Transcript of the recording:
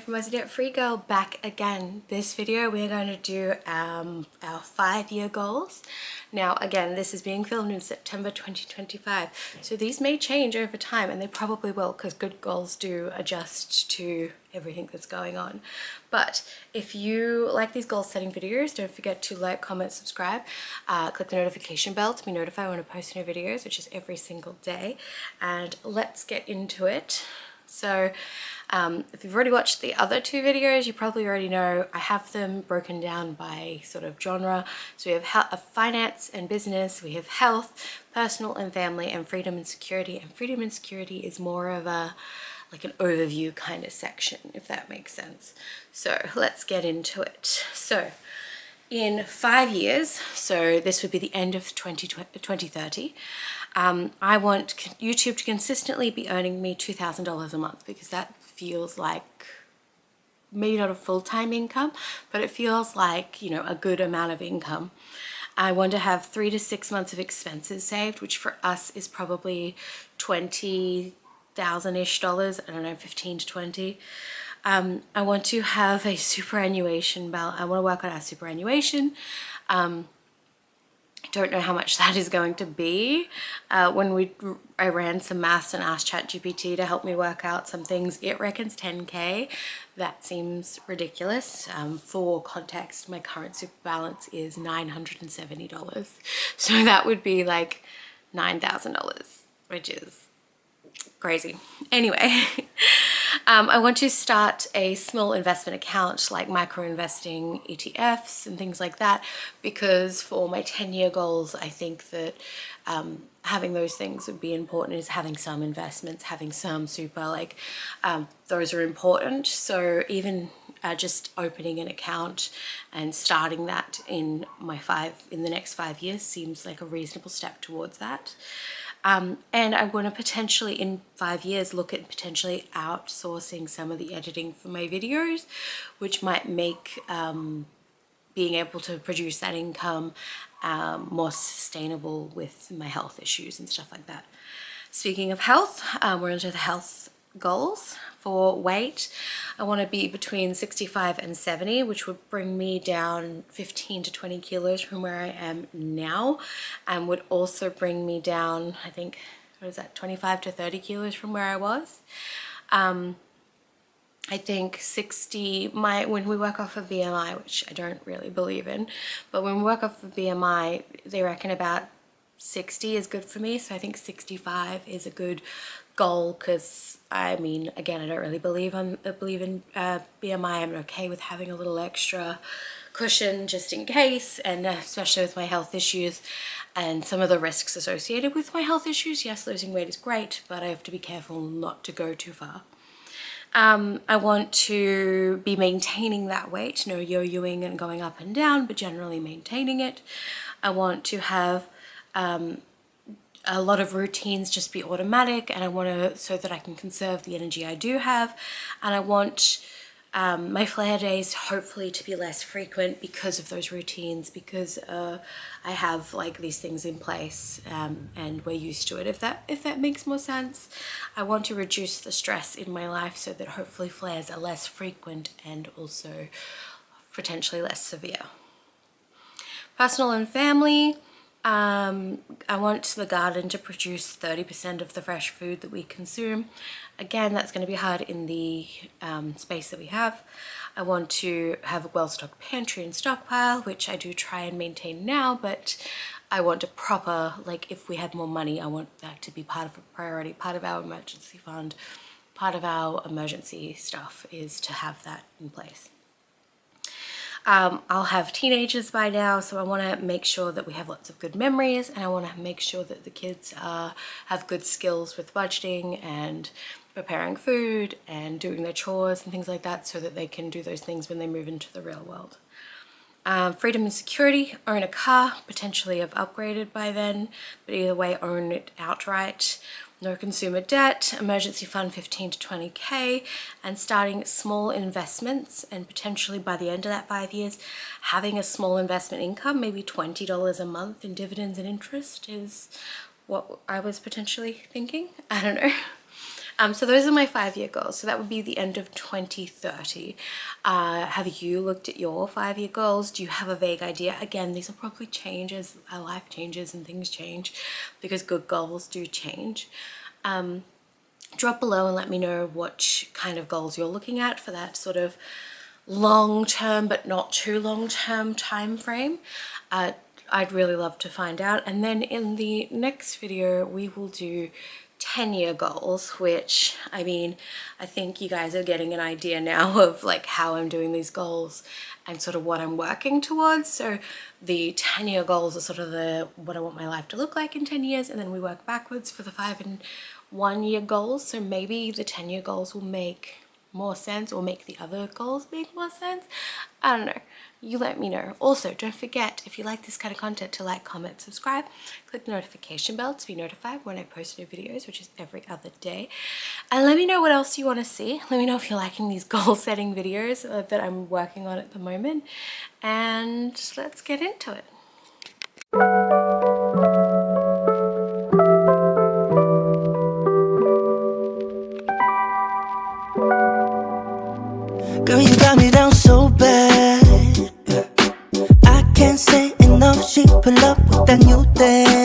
from Aussie Debt Free Girl back again. This video we're going to do our 5-year goals. Now again, this is being filmed in September 2025, so these may change over time, and they probably will because good goals do adjust to everything that's going on. But if you like these goal setting videos, don't forget to like, comment, subscribe, click the notification bell to be notified when I post new videos, which is every single day. And let's get into it. So if you've already watched the other 2 videos, you probably already know I have them broken down by sort of genre. So we have finance and business, we have health, personal and family, and freedom and security. And freedom and security is more of a like an overview kind of section, if that makes sense. So let's get into it. So in 5 years, so this would be the end of 2030, I want YouTube to consistently be earning me $2,000 a month, because that feels like maybe not a full-time income, but it feels like, you know, a good amount of income. I want to have 3 to 6 months of expenses saved, which for us is probably $20,000-ish dollars. I don't know, 15 to 20. I want to have a superannuation balance. I want to work on our superannuation. I don't know how much that is going to be. I ran some maths and asked ChatGPT to help me work out some things. It reckons 10K. That seems ridiculous. For context, my current super balance is $970. So that would be like $9,000, which is crazy. Anyway, I want to start a small investment account like micro investing, ETFs and things like that, because for my 10-year goals, I think that having those things would be important, is having some investments, having some super, like those are important. So even just opening an account and starting that in the next 5 years seems like a reasonable step towards that. And I want to potentially in 5 years look at potentially outsourcing some of the editing for my videos, which might make being able to produce that income more sustainable with my health issues and stuff like that. Speaking of health, we're into the health goals. For weight, I want to be between 65 and 70, which would bring me down 15 to 20 kilos from where I am now, and would also bring me down, I think, what is that, 25 to 30 kilos from where I was. I think 60, when we work off of BMI, which I don't really believe in, but when we work off of BMI, they reckon about 60 is good for me. So I think 65 is a good goal, because I mean, again, I don't really believe in BMI. I'm okay with having a little extra cushion just in case, and especially with my health issues and some of the risks associated with my health issues. Yes, losing weight is great, but I have to be careful not to go too far. I want to be maintaining that weight, no yo-yoing and going up and down, but generally maintaining it. I want to have a lot of routines just be automatic, and I want to, so that I can conserve the energy I do have. And I want my flare days hopefully to be less frequent because of those routines, because I have like these things in place and we're used to it, if that makes more sense. I want to reduce the stress in my life so that hopefully flares are less frequent and also potentially less severe. Personal and family. I want the garden to produce 30% of the fresh food that we consume. Again, that's going to be hard in the space that we have. I want to have a well-stocked pantry and stockpile, which I do try and maintain now, but I want a proper, like if we had more money, I want that to be part of a priority, part of our emergency fund, part of our emergency stuff is to have that in place. I'll have teenagers by now, so I want to make sure that we have lots of good memories, and I want to make sure that the kids have good skills with budgeting and preparing food and doing their chores and things like that, so that they can do those things when they move into the real world. Freedom and security, own a car, potentially have upgraded by then, but either way own it outright. No consumer debt, emergency fund 15 to 20K, and starting small investments, and potentially by the end of that 5 years, having a small investment income, maybe $20 a month in dividends and interest is what I was potentially thinking. I don't know. So those are my 5-year goals. So that would be the end of 2030. Have you looked at your 5-year goals? Do you have a vague idea? Again, these will probably change as our life changes and things change, because good goals do change. Drop below and let me know what kind of goals you're looking at for that sort of long-term but not too long-term time frame. I'd really love to find out. And then in the next video we will do 10-year goals, which, I mean, I think you guys are getting an idea now of like how I'm doing these goals and sort of what I'm working towards. So the 10-year goals are sort of what I want my life to look like in 10 years, and then we work backwards for the 5 and 1-year goals. So maybe the 10-year goals will make more sense, or make the other goals make more sense. I don't know. You let me know. Also, don't forget, if you like this kind of content, to like, comment, subscribe, click the notification bell to be notified when I post new videos, which is every other day. And let me know what else you want to see. Let me know if you're liking these goal setting videos that I'm working on at the moment. And let's get into it. Girl, you got me down so bad. I can't say enough. She pull up with that new thing.